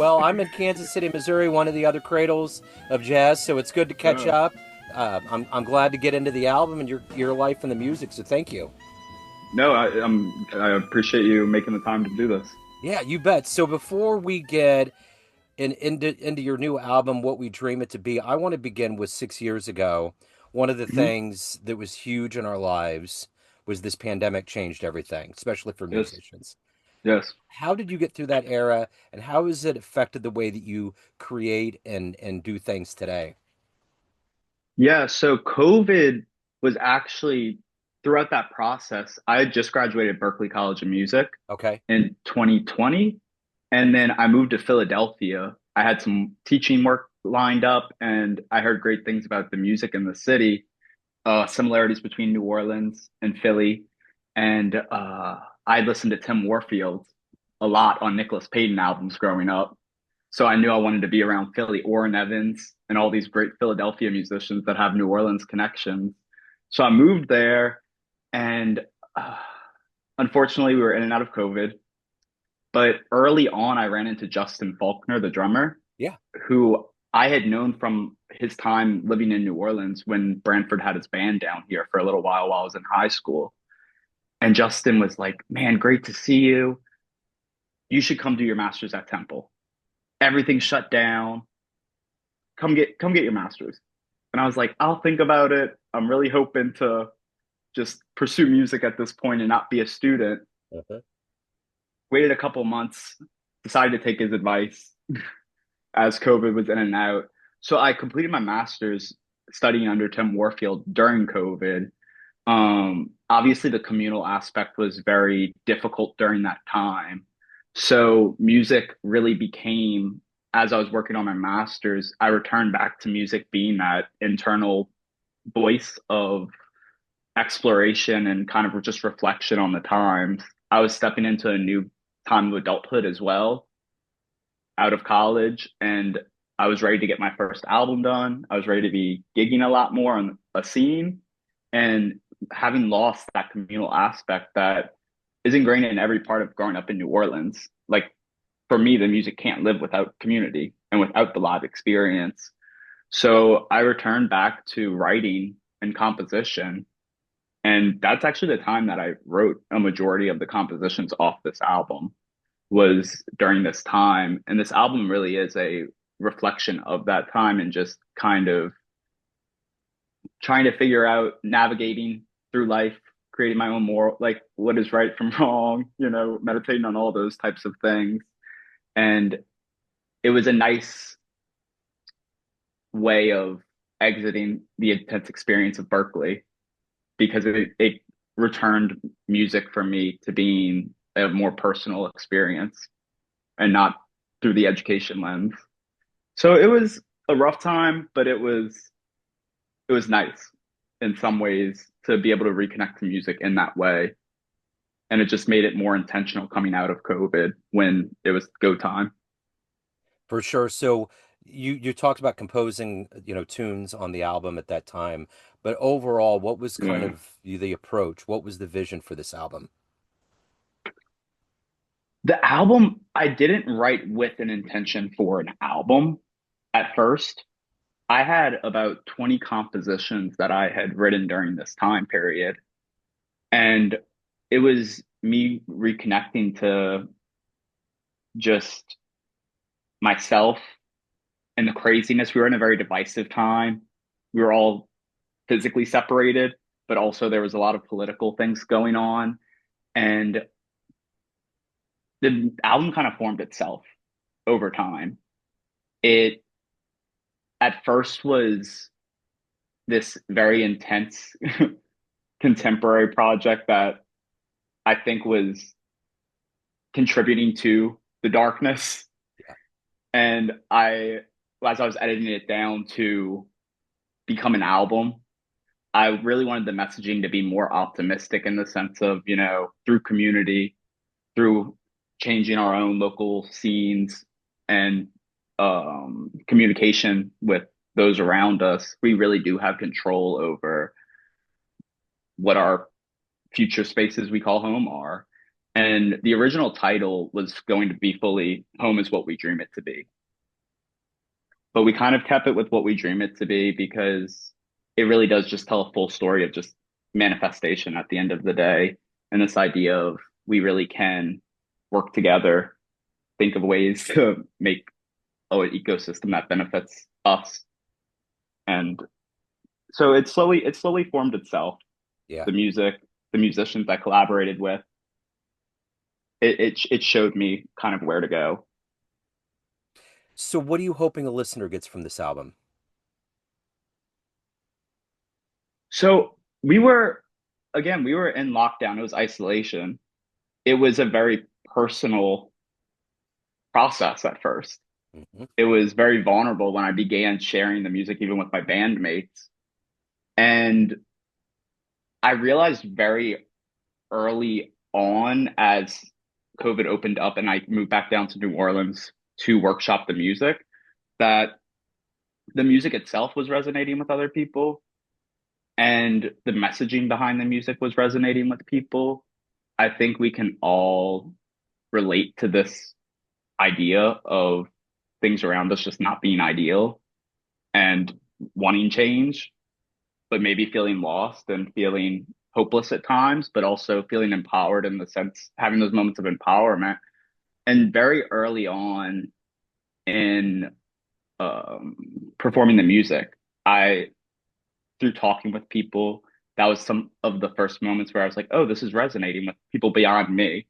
Well, I'm in Kansas City, Missouri, one of the other cradles of jazz, so it's good to catch Oh, up. I'm glad to get into the album and your life and the music, so thank you. no, I appreciate you making the time to do this. Yeah, you bet. So before we get into your new album, What We Dream It to Be, I want to begin with 6 years ago. One of the Mhm. things that was huge in our lives was this pandemic changed everything, especially for Yes, musicians. yes. How did you get through that era, and how has it affected the way that you create and do things today? Yeah, so COVID was actually throughout that process. I had just graduated Berklee College of Music Okay. in 2020, and then I moved to Philadelphia. I had some teaching work lined up, and I heard great things about the music in the city, similarities between New Orleans and Philly. And I listened to Tim Warfield a lot on Nicholas Payton albums growing up. So I knew I wanted to be around Philly, Orrin Evans, and all these great Philadelphia musicians that have New Orleans connections. So I moved there, and uh, unfortunately, we were in and out of COVID. But early on, I ran into Justin Faulkner, the drummer, Yeah. who I had known from his time living in New Orleans when Branford had his band down here for a little while I was in high school. And Justin was like, "Man, great to see you. You should come do your master's at Temple. Everything's shut down. Come get your master's." And I was like, "I'll think about it. I'm really hoping to just pursue music at this point and not be a student." Uh-huh. Waited a couple months, decided to take his advice as COVID was in and out. So I completed my master's studying under Tim Warfield during COVID. Obviously, the communal aspect was very difficult during that time. So music really became, as I was working on my master's, I returned back to music being that internal voice of exploration and kind of just reflection on the times. I was stepping into a new time of adulthood as well, out of college, and I was ready to get my first album done. I was ready to be gigging a lot more on a scene, and having lost that communal aspect that is ingrained in every part of growing up in New Orleans. Like for me, the music can't live without community and without the live experience. So I returned back to writing and composition. And that's actually the time that I wrote a majority of the compositions off this album was during this time. And this album really is a reflection of that time and just kind of trying to figure out navigating through life, creating my own moral, like what is right from wrong, meditating on all those types of things. And it was a nice way of exiting the intense experience of Berklee because it returned music for me to being a more personal experience and not through the education lens. So it was a rough time, but it was nice in some ways to be able to reconnect to music in that way. And it just made it more intentional coming out of COVID when it was go time. For sure. So you talked about composing, tunes on the album at that time, but overall, what was kind Yeah. of the approach? What was the vision for this album? The album, I didn't write with an intention for an album at first. I had about 20 compositions that I had written during this time period. And it was me reconnecting to just myself and the craziness. We were in a very divisive time. We were all physically separated, but also there was a lot of political things going on. And the album kind of formed itself over time. It at first was this very intense contemporary project that I think was contributing to the darkness. Yeah. And as I was editing it down to become an album, I really wanted the messaging to be more optimistic in the sense of, through community, through changing our own local scenes and communication with those around us, we really do have control over what our future spaces we call home are. And the original title was going to be fully Home is What We Dream It to Be. But we kind of kept it with What We Dream It to Be because it really does just tell a full story of just manifestation at the end of the day. And this idea of we really can work together, think of ways to make an ecosystem that benefits us. And so it slowly formed itself. Yeah. The music, the musicians I collaborated with, it showed me kind of where to go. So, what are you hoping a listener gets from this album? So we were in lockdown. It was isolation. It was a very personal process at first. Hmm. It was very vulnerable when I began sharing the music, even with my bandmates. And I realized very early on as COVID opened up and I moved back down to New Orleans to workshop the music, that the music itself was resonating with other people and the messaging behind the music was resonating with people. I think we can all relate to this idea of things around us just not being ideal and wanting change, but maybe feeling lost and feeling hopeless at times, but also feeling empowered in the sense, having those moments of empowerment. And very early on in um, performing the music, I, through talking with people, that was some of the first moments where I was like, oh, this is resonating with people beyond me.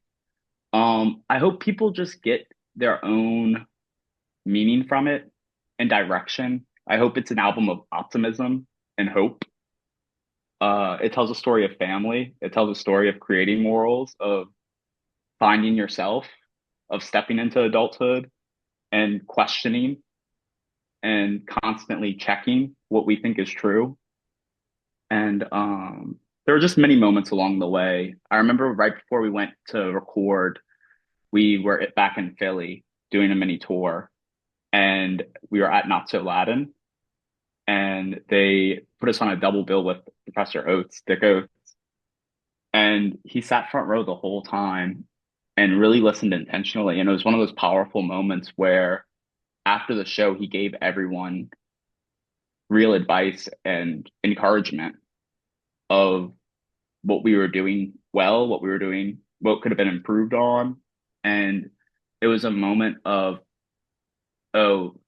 I hope people just get their own meaning from it and direction. I hope it's an album of optimism and hope. It tells a story of family. It tells a story of creating morals, of finding yourself, of stepping into adulthood and questioning and constantly checking what we think is true. And there were just many moments along the way. I remember right before we went to record, we were back in Philly doing a mini tour, and we were at Not So Latin, and they put us on a double bill with Professor Oates, Dick Oates, and he sat front row the whole time and really listened intentionally. And it was one of those powerful moments where after the show, he gave everyone real advice and encouragement of what we were doing well, what we were doing, what could have been improved on. And it was a moment of, oh,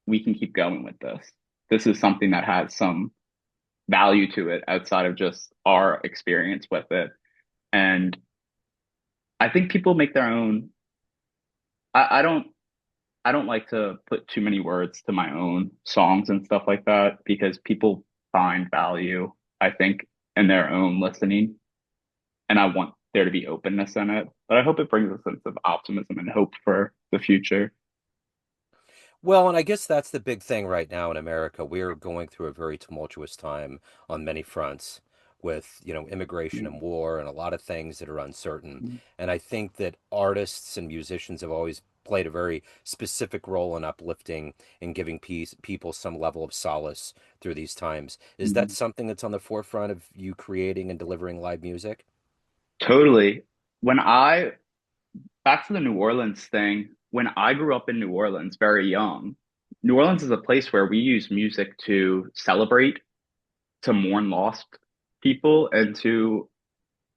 we can keep going with this. This is something that has some value to it outside of just our experience with it. And I think people make their own. I don't I don't like to put too many words to my own songs and stuff like that because people find value, I think, in their own listening. And I want there to be openness in it. But I hope it brings a sense of optimism and hope for the future. Well, and I guess that's the big thing right now in America. We're going through a very tumultuous time on many fronts with, immigration and war and a lot of things that are uncertain. And I think that artists and musicians have always played a very specific role in uplifting and giving people some level of solace through these times. Is that something that's on the forefront of you creating and delivering live music? Totally. When I, back to the New Orleans thing, when I grew up in New Orleans very young, New Orleans is a place where we use music to celebrate, to mourn lost people, and to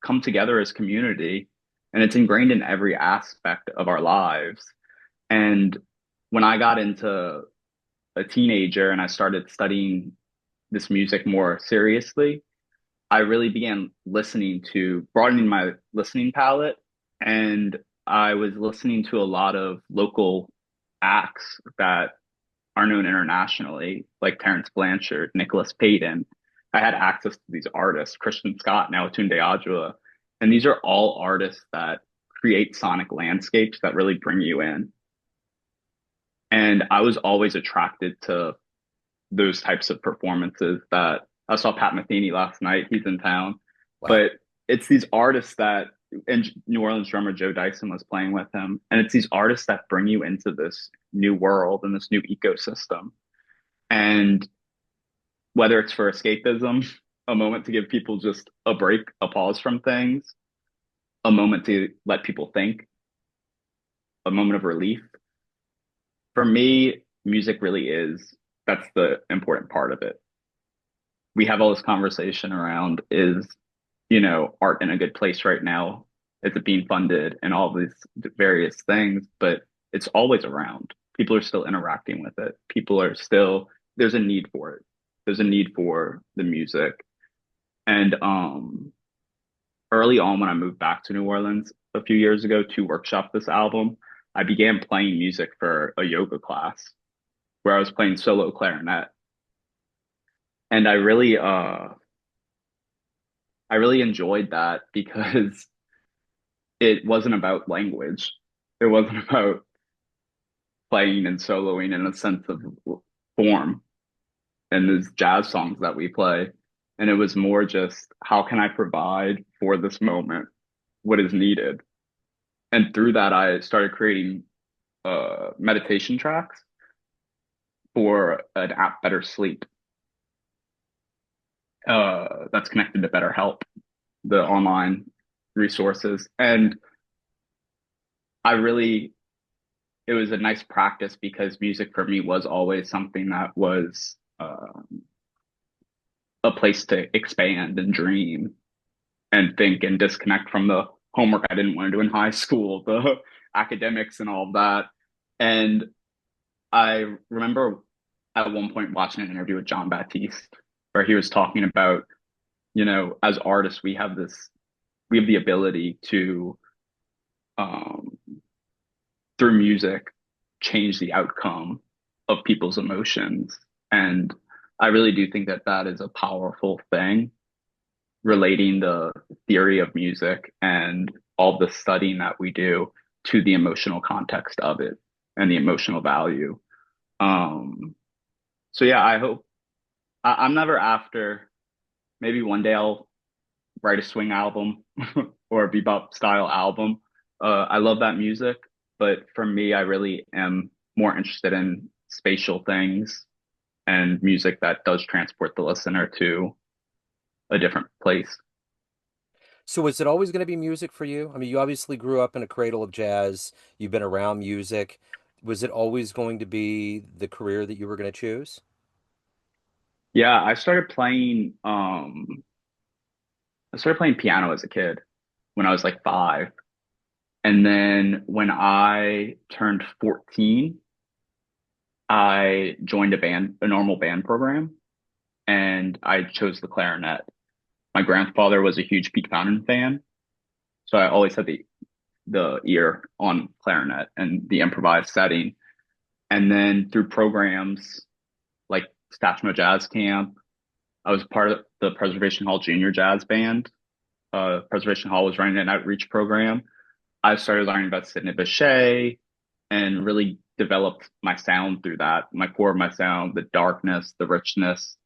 come together as community. And it's ingrained in every aspect of our lives. And when I got into a teenager and I started studying this music more seriously, I really began listening to broadening my listening palette. And I was listening to a lot of local acts that are known internationally, like Terrence Blanchard, Nicholas Payton. I had access to these artists, Christian Scott, now Tunde Adjua. And these are all artists that create sonic landscapes that really bring you in. And I was always attracted to those types of performances that I saw Pat Metheny last night. He's in town, Wow. but it's these artists that, and New Orleans drummer Joe Dyson was playing with him. And it's these artists that bring you into this new world and this new ecosystem. And whether it's for escapism, a moment to give people just a break, a pause from things, a moment to let people think, a moment of relief. For me, music really is that's the important part of it. We have all this conversation around is, art in a good place right now? Is it being funded and all these various things? But it's always around. People are still interacting with it. People are still, there's a need for it. There's a need for the music. And early on when I moved back to New Orleans a few years ago to workshop this album, I began playing music for a yoga class where I was playing solo clarinet. And I really enjoyed that because it wasn't about language. It wasn't about playing and soloing in a sense of form and these jazz songs that we play. And it was more just how can I provide for this moment what is needed? And through that, I started creating meditation tracks for an app, Better Sleep, that's connected to BetterHelp, the online resources. And I really it was a nice practice because music for me was always something that was a place to expand and dream and think and disconnect from the homework I didn't want to do in high school, the academics and all of that. And I remember at one point watching an interview with John Baptiste where he was talking about, as artists, we have the ability to, um, through music, change the outcome of people's emotions. And I really do think that that is a powerful thing, relating the theory of music and all the studying that we do to the emotional context of it and the emotional value. Um, so yeah, I hope I'm never after, maybe one day I'll write a swing album or a bebop style album. I love that music, but for me, I really am more interested in spatial things and music that does transport the listener to a different place. So is it always going to be music for you? I mean, you obviously grew up in a cradle of jazz. You've been around music. Was it always going to be the career that you were going to choose? Yeah, I started playing piano as a kid when I was like 5. And then when I turned 14, I joined a normal band program, and I chose the clarinet. My grandfather was a huge Pete Fountain fan, so I always had the ear on clarinet and the improvised setting. And then through programs like Stachmo Jazz Camp, I was part of the Preservation Hall Junior Jazz Band. Preservation Hall was running an outreach program. I started learning about Sidney Bechet and really developed my sound through that, my core of my sound, the darkness, the richness.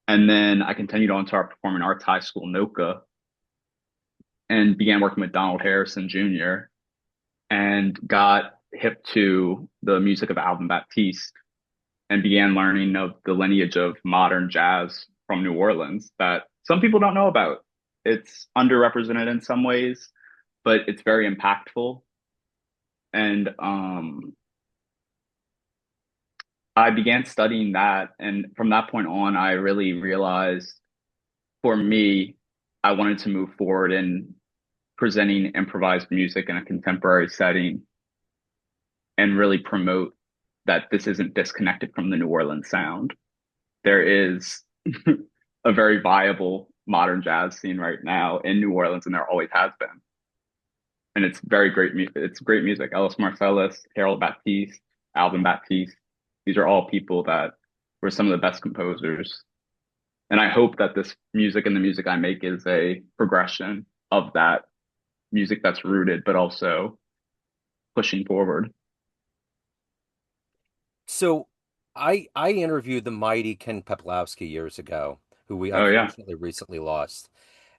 And then I continued on to our performing arts high school, NOCA, and began working with Donald Harrison Jr. and got hip to the music of Alvin Baptiste and began learning of the lineage of modern jazz from New Orleans that some people don't know about. It's underrepresented in some ways, but it's very impactful. And I began studying that. And from that point on, I really realized for me, I wanted to move forward in presenting improvised music in a contemporary setting and really promote that this isn't disconnected from the New Orleans sound. There is a very viable modern jazz scene right now in New Orleans, and there always has been. And it's very great. It's great music. Ellis Marsalis, Harold Baptiste, Alvin Baptiste. These are all people that were some of the best composers. And I hope that this music and the music I make is a progression of that music that's rooted, but also pushing forward. So I interviewed the mighty Ken Peplowski years ago, who we Oh yeah, unfortunately recently lost.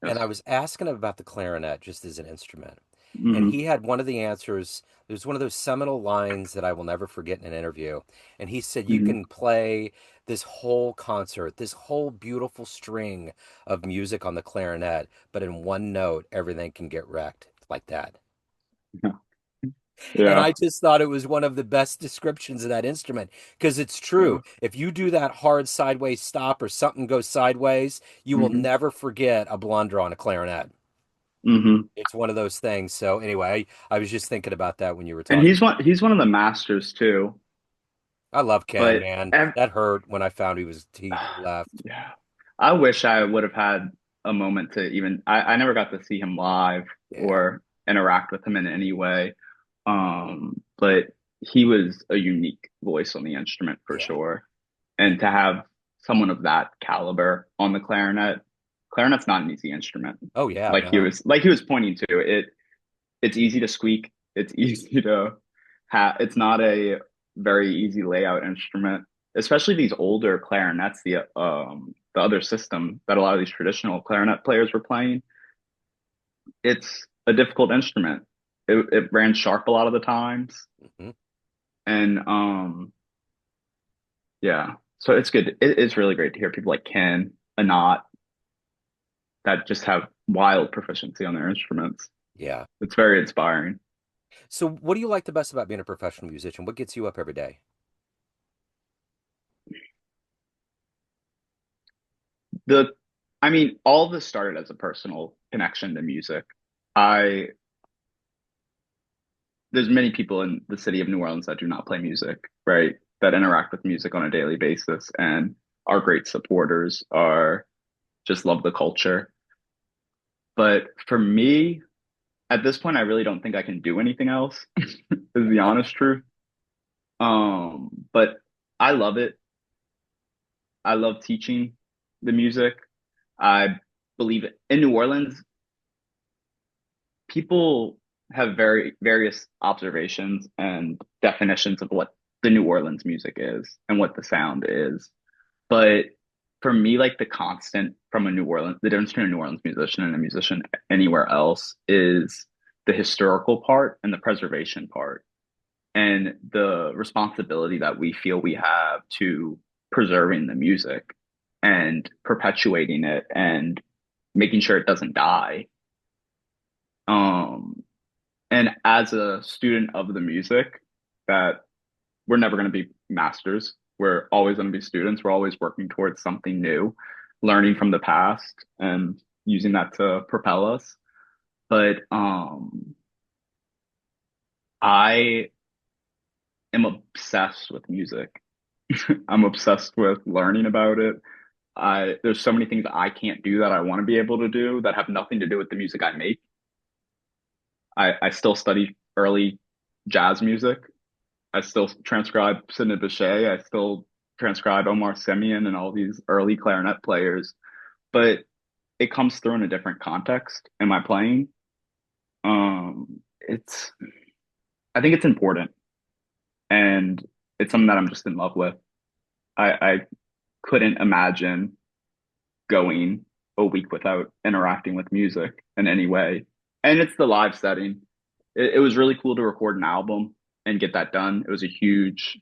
And I yes. was asking him about the clarinet just as an instrument. And Hmm. he had one of the answers. There's one of those seminal lines that I will never forget in an interview. And he said, you Hmm. can play this whole concert, this whole beautiful string of music on the clarinet, but in one note, everything can get wrecked. like that. And I Yeah. just thought it was one of the best descriptions of that instrument because it's true. Yeah. If you do that hard sideways stop or something goes sideways, you will Hmm. never forget a blunder on a clarinet. Hmm. It's one of those things. So anyway, I was just thinking about that when you were And talking. he's one of the masters too. I love Ken, But man. ev That hurt when I found he left. yeah, I wish I would have had a moment to even. I never got to see him live Yeah, or interact with him in any way. But he was a unique voice on the instrument for yeah. sure. And to have someone of that caliber on the clarinet, clarinet's not an easy instrument. Oh yeah, no. Like he was pointing to it. It's easy to squeak. It's easy to have. It's not a very easy layout instrument, especially these older clarinets. The other system that a lot of these traditional clarinet players were playing. It's a difficult instrument. It ran sharp a lot of the times, Mhm. and yeah. So it's good. It is really great to hear people like Ken, Anat, that just have wild proficiency on their instruments. Yeah. It's very inspiring. So what do you like the best about being a professional musician? What gets you up every day? The, I mean, all of this started as a personal connection to music. I, there's many people in the city of New Orleans that do not play music, right? That interact with music on a daily basis and are great supporters, are just love the culture. But for me, at this point, I really don't think I can do anything else, is the honest truth. But I love it. I love teaching the music. I believe it. In New Orleans, people have very various observations and definitions of what the New Orleans music is and what the sound is. But for me, like the constant from a New Orleans, the difference between a New Orleans musician and a musician anywhere else is the historical part and the preservation part and the responsibility that we feel we have to preserving the music and perpetuating it and making sure it doesn't die. Um, and as a student of the music, that we're never going to be masters. We're always going to be students. We're always working towards something new, learning from the past and using that to propel us. But I am obsessed with music. I'm obsessed with learning about it. There's so many things I can't do that I want to be able to do that have nothing to do with the music I make. I still study early jazz music. I still transcribe Sidney Bechet. I still transcribe Omar Simeon and all these early clarinet players, but it comes through in a different context in my playing. It's I think it's important and it's something that I'm just in love with. I couldn't imagine going a week without interacting with music in any way. And it's the live setting. It was really cool to record an album and get that done. It was a huge,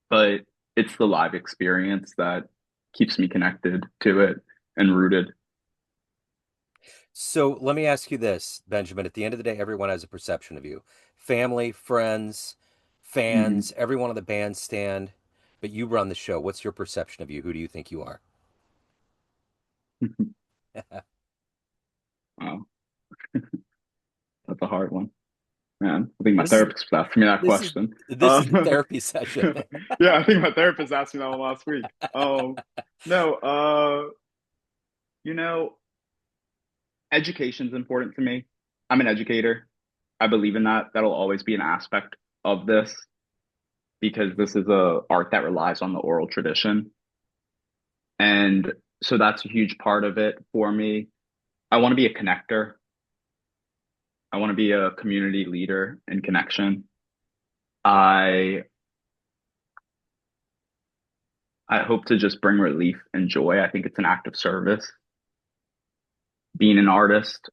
but it's the live experience that keeps me connected to it and rooted. So let me ask you this, Benjamin. At the end of the day, everyone has a perception of you. Family, friends, Mhm. fans, everyone on the bandstand, but you run the show. What's your perception of you? Who do you think you are? Wow, that's a hard one, man. I think my This is therapist was asking me that this is question. this is the therapy session. Yeah, I think my therapist asked me that one last week. No, you know, education's important to me. I'm an educator. I believe in that. That'll always be an aspect of this because this is a art that relies on the oral tradition. And so that's a huge part of it for me. I want to be a connector. I want to be a community leader in connection. I I hope to just bring relief and joy. I think it's an act of service being an artist.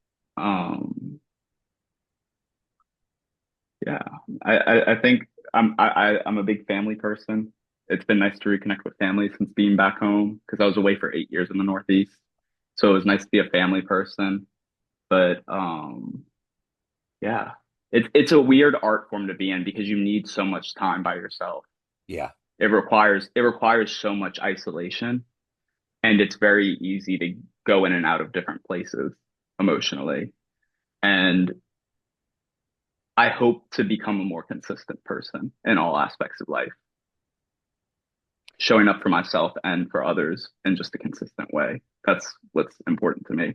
Yeah, I think I'm a big family person. It's been nice to reconnect with family since being back home because I was away for 8 years in the Northeast. So it was nice to be a family person. But yeah, it's a weird art form to be in because you need so much time by yourself. Yeah. It requires so much isolation, and it's very easy to go in and out of different places emotionally. And I hope to become a more consistent person in all aspects of life, showing up for myself and for others in just a consistent way. That's what's important to me.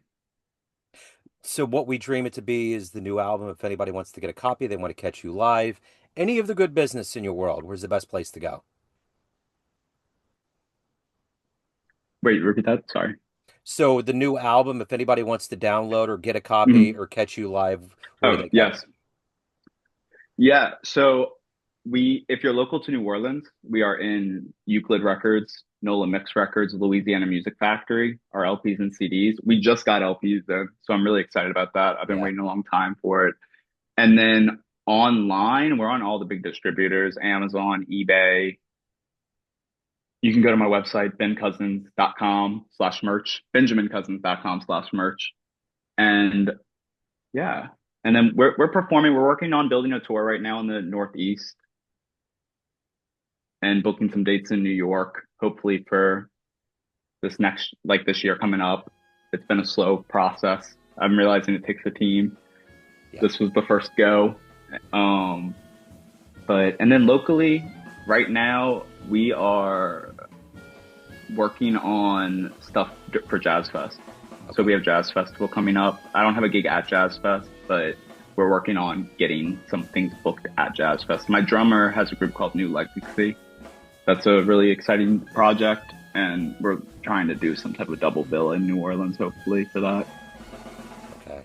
So what we dream it to be is the new album. If anybody wants to get a copy, they want to catch you live. Any of the good business in your world, where's the best place to go? Wait, repeat that? Sorry. So the new album, if anybody wants to download or get a copy Mhm. or catch you live, where do Oh, they go? yes. Yeah. So if you're local to New Orleans, we are in Euclid Records, NOLA Mix Records, Louisiana Music Factory, our LPs and CDs. We just got LPs in, so I'm really excited about that. I've been Yeah. waiting a long time for it. And then online, we're on all the big distributors, Amazon, eBay. You can go to my website, bencousins.com/merch, benjamincousins.com/merch. And yeah. And then we're performing, we're working on building a tour right now in the Northeast and booking some dates in New York, hopefully for this year coming up. It's been a slow process. I'm realizing it takes a team. Yeah. This was the first go. Um, and then locally, right now, we are working on stuff for Jazz Fest. So Okay. we have Jazz Festival coming up. I don't have a gig at Jazz Fest, but we're working on getting some things booked at Jazz Fest. My drummer has a group called New Legacy. That's a really exciting project, and we're trying to do some type of double bill in New Orleans, hopefully, for that. Okay.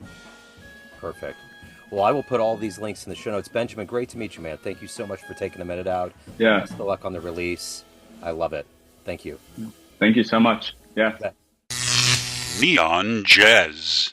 Perfect. Well, I will put all these links in the show notes. Benjamin, great to meet you, man. Thank you so much for taking a minute out. Yeah. Best of luck on the release. I love it. Thank you. Thank you so much. Yeah. You bet. Neon Jazz.